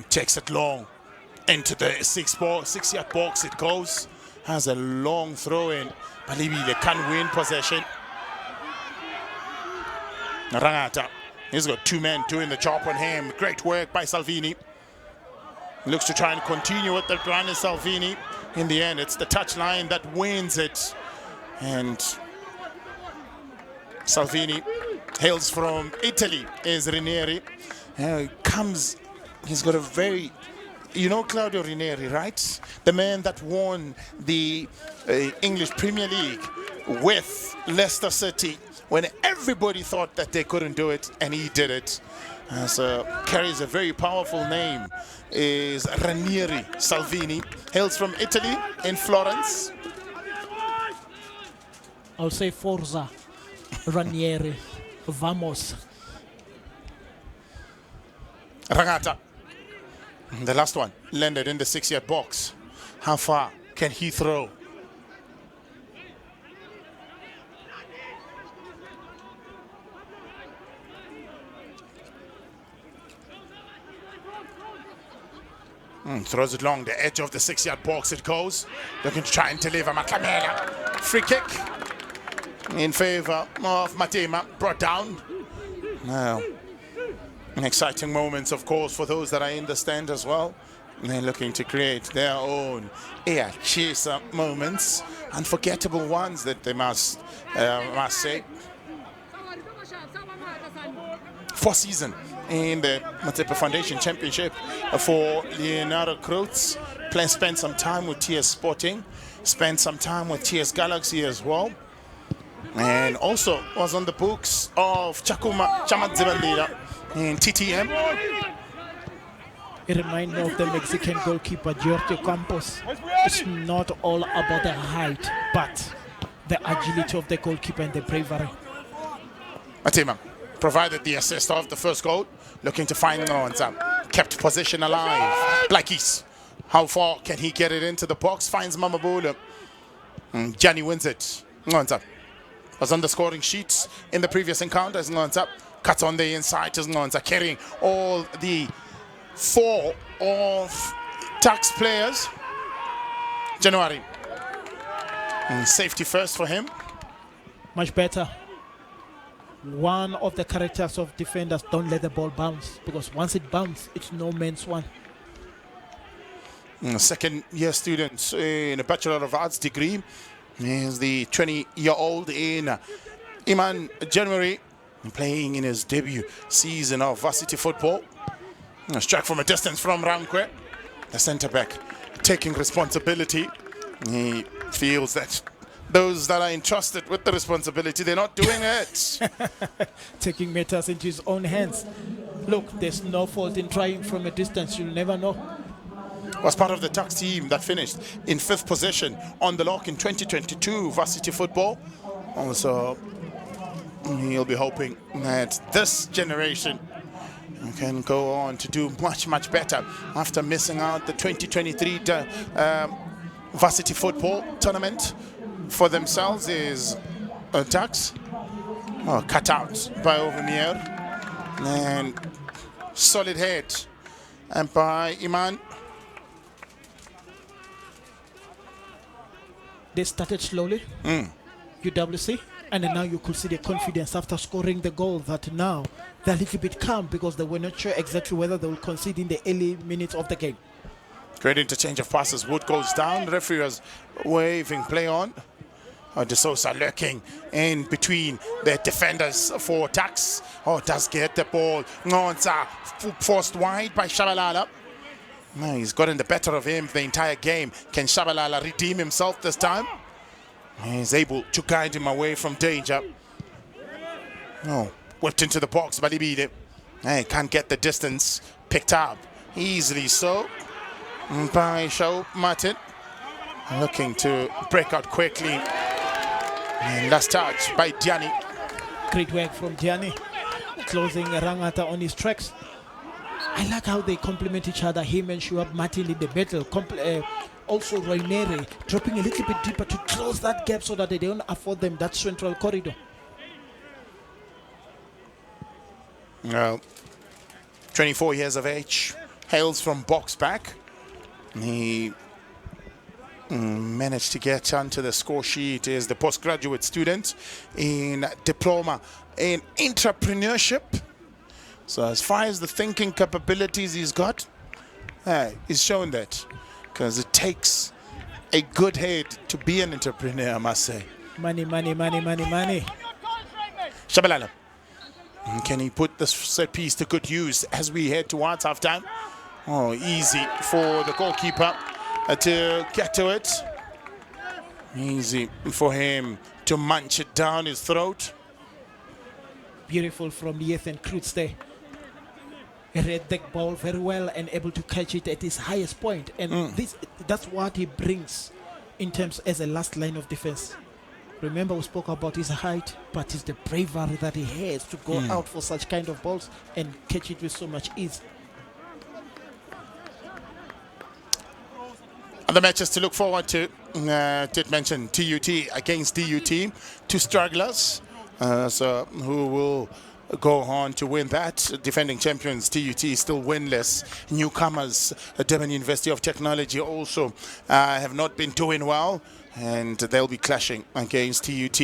Takes it long into the 6-yard box. It goes. Has a long throw in. Balibile can win possession. Rangata, he's got 2 men doing the job on him. Great work by Salvini. Looks to try and continue with the run is Salvini. In the end, it's the touchline that wins it. And Salvini hails from Italy, is Ranieri. He's got a very, you know Claudio Ranieri, right? The man that won the English Premier League with Leicester City when everybody thought that they couldn't do it, and he did it. So carries a very powerful name, is Ranieri Salvini, hails from Italy in Florence. I'll say Forza Ranieri. Vamos. Rangata, the last one, landed in the 6-yard box. How far can he throw? Throws it long, the edge of the 6-yard box it goes. Looking to try and deliver Makamela. Free kick in favor of Matema, brought down. Now, exciting moments, of course, for those that are in the stand as well. They're looking to create their own air chaser moments, unforgettable ones that they must say. 4th season in the Matepa Foundation Championship for Leonardo Kreutz. Spent some time with TS Sporting, spent some time with TS Galaxy as well, and also was on the books of Chakuma Chamadzibandira in TTM. It reminds me of the Mexican goalkeeper Giorgio Campos. It's not all about the height, but the agility of the goalkeeper and the bravery. Matema provided the assist of the first goal, looking to find Ngonza. Kept position alive. Blackies, how far can he get it into the box? Finds Mamabula. Gianni wins it. Ngonza was on the scoring sheets in the previous encounters. Ngonza cuts on the inside to Ngonza, carrying all the 4 of TUKS players. January. Safety first for him. Much better. One of the characters of defenders, don't let the ball bounce, because once it bounces, it's no man's one. Second-year student in a Bachelor of Arts degree is the 20-year-old in Iman January. playing in his debut season of varsity football. A strike from a distance from Rankwe, the centre back, taking responsibility. He feels that those that are entrusted with the responsibility, they're not doing it. Taking matters into his own hands. Look, there's no fault in trying from a distance. You'll never know. Was part of the TUKS team that finished in 5th position on the lock in 2022 varsity football. Also, he'll be hoping that this generation can go on to do much, much better after missing out the 2023 varsity football tournament for themselves. Is TUKS cut out by Overmeer, and solid head and by Iman. They started slowly, UWC, and then now you could see the confidence after scoring the goal that now they're a little bit calm because they were not sure exactly whether they will concede in the early minutes of the game. Great interchange of passes. Wood goes down. The referee was waving play on. De Sosa lurking in between the defenders for TUKS. Does get the ball. Ngonza forced wide by Shabalala. He's gotten the better of him the entire game. Can Shabalala redeem himself this time? He's able to guide him away from danger. Whipped into the box, but he beat it. Can't get the distance. Picked up easily so by Shao Martin. Looking to break out quickly. And last touch by Diani. Great work from Diani. Closing Rangata on his tracks. I like how they complement each other, him and Shuab Martin in the battle. Also Rainere dropping a little bit deeper to close that gap so that they don't afford them that central corridor. Well, 24 years of age, hails from Boxback. He managed to get onto the score sheet as the postgraduate student in diploma in entrepreneurship. So as far as the thinking capabilities he's got, he's shown that, because it takes a good head to be an entrepreneur, I must say. Money, money, money, money, money. Shabalala. Can he put this set piece to good use as we head towards halftime? Easy for the goalkeeper to get to it. Easy for him to munch it down his throat. Beautiful from Ethan Krutz there. He read the ball very well and able to catch it at his highest point. And that's what he brings in terms as a last line of defense. Remember, we spoke about his height, but it's the bravery that he has to go out for such kind of balls and catch it with so much ease. Other matches to look forward to, did mention TUT against DUT, two strugglers, who will go on to win that. Defending champions TUT still winless. Newcomers Durban University of Technology also have not been doing well, and they'll be clashing against TUT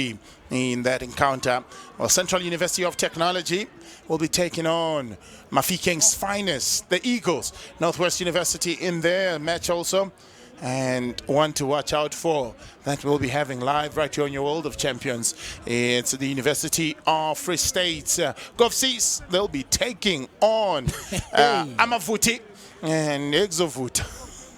in that encounter. Well, Central University of Technology will be taking on Mafikeng's finest, the Eagles. Northwest University in their match also. And one to watch out for that we'll be having live right here on your World of Champions. It's the University of Free State. GovCs, they'll be taking on Amavuti and Exovut.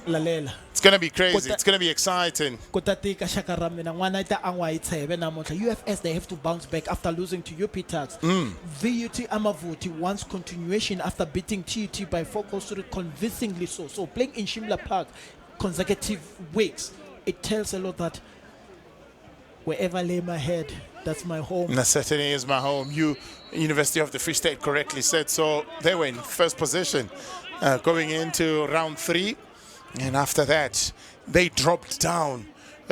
It's going to be crazy. It's going to be exciting. UFS, they have to bounce back after losing to UP TUKS. VUT Amavuti wants continuation after beating TUT by 4 goals to convincingly so. So playing in Shimla Park consecutive weeks, it tells a lot that wherever I lay my head, that's my home. That certainly is my home. University of the Free State correctly said so. They were in first position going into round 3, and after that they dropped down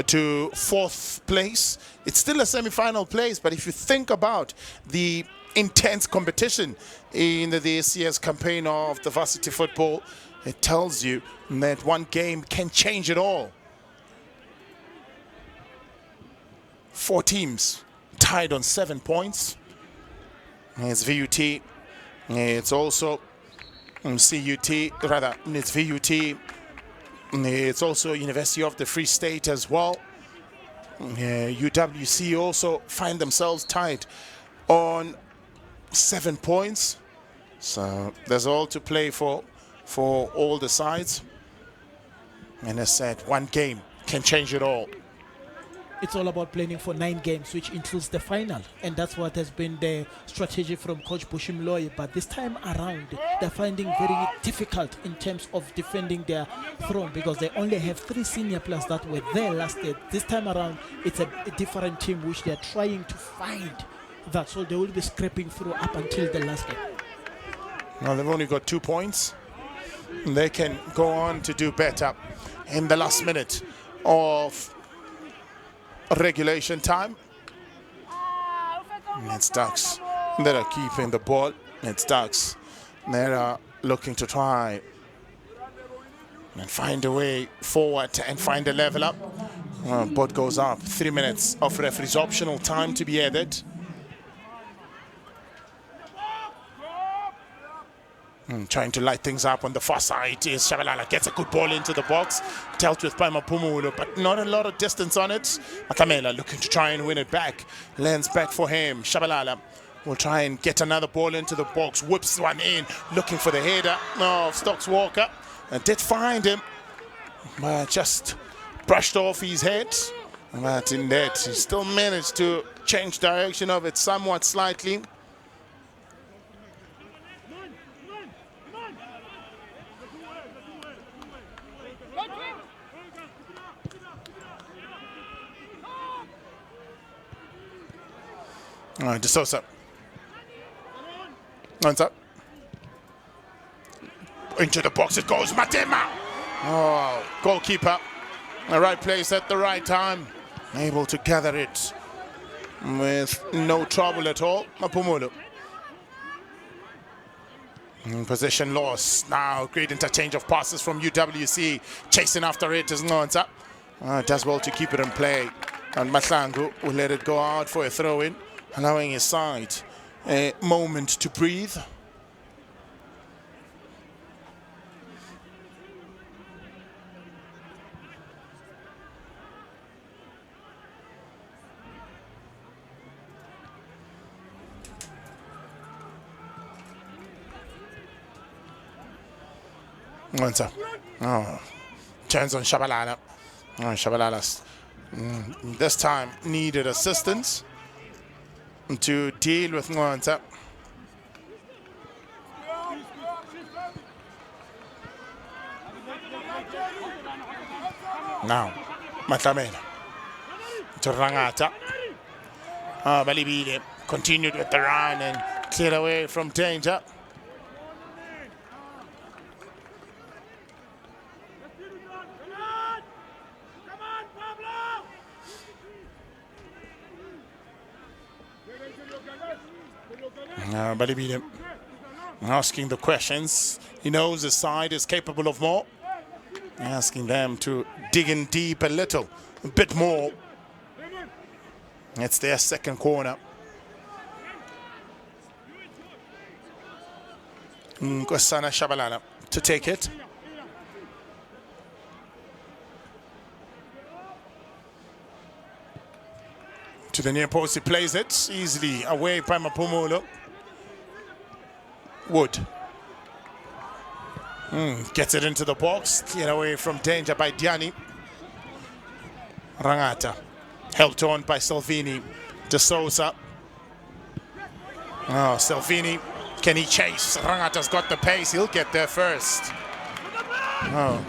to 4th place. It's still a semi-final place, but if you think about the intense competition in the ACS campaign of the varsity football, it tells you that one game can change it all. 4 teams tied on 7 points. It's VUT. It's also CUT, rather, it's VUT. It's also University of the Free State as well. UWC also find themselves tied on 7 points. So there's all to play for all the sides. And as said, one game can change it all. It's all about planning for 9 games, which includes the final, and that's what has been the strategy from Coach Bushimloy. But this time around, they're finding very difficult in terms of defending their throne, because they only have 3 senior players that were there last year. This time around, it's a different team which they're trying to find that, so they will be scraping through up until the last game. Now they've only got 2 points. They can go on to do better in the last minute of regulation time. It's TUKS that are keeping the ball. It's TUKS that are looking to try and find a way forward and find a level up. Boat goes up. 3 minutes of referee's optional time to be added. Trying to light things up on the far side is Shabalala. Gets a good ball into the box. Dealt with by Mapumulo, but not a lot of distance on it. Matamela looking to try and win it back. Lands back for him. Shabalala will try and get another ball into the box. Whips one in. Looking for the header of Stocks Walker. And did find him. But just brushed off his head. But in that, he still managed to change direction of it somewhat slightly. De Sousa. Runs up. Into the box it goes. Matema. Oh, goalkeeper. The right place at the right time. Able to gather it with no trouble at all. Mapumulo. Possession loss. Now great interchange of passes from UWC. Chasing after it is Ngonza. Does well to keep it in play. And Matlangu will let it go out for a throw-in, allowing his side a moment to breathe. Ngonza. Oh, turns on Shabalala. Oh, Shabalala this time needed assistance to deal with Ngonza. Now, Matlamela to Rangata. Balibile continued with the run and cleared away from danger. Balibile asking the questions. He knows his side is capable of more. Asking them to dig in deep a little, a bit more. It's their second corner. Nkosana Shabalala to take it. To the near post, he plays it easily away by Mapumulo. Wood. Gets it into the box, cleared away from danger by Diani. Rangata, helped on by Salvini. De Sousa. Oh, Salvini, can he chase? Rangata's got the pace, he'll get there first. Oh.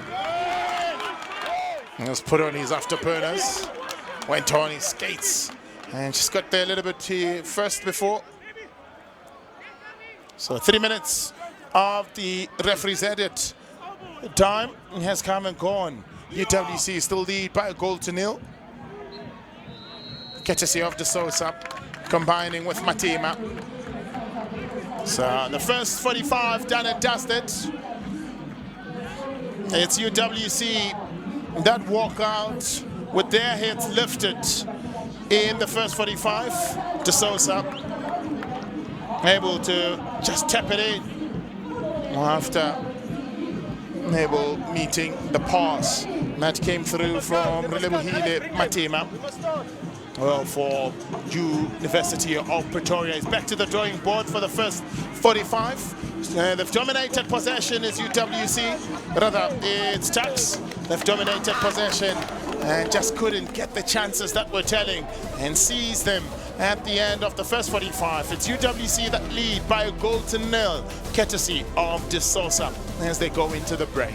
He was put on his afterburners, went on his skates, and just got there a little bit first before. So 3 minutes of the referee's added time has come and gone. UWC still lead by a goal to nil. Courtesy of De Sousa combining with Matima. So the first 45 done and dusted. It's UWC that walk out with their heads lifted in the first 45. De Sousa able to just tap it in after able meeting the pass that came through from Relebohile Matima. Well, for University of Pretoria, it's back to the drawing board for the first 45. They've dominated possession is UWC, rather it's TUKS. They've dominated possession and just couldn't get the chances that were telling and seized them at the end of the first 45. It's UWC that lead by a goal to nil, courtesy of De Sosa as they go into the break.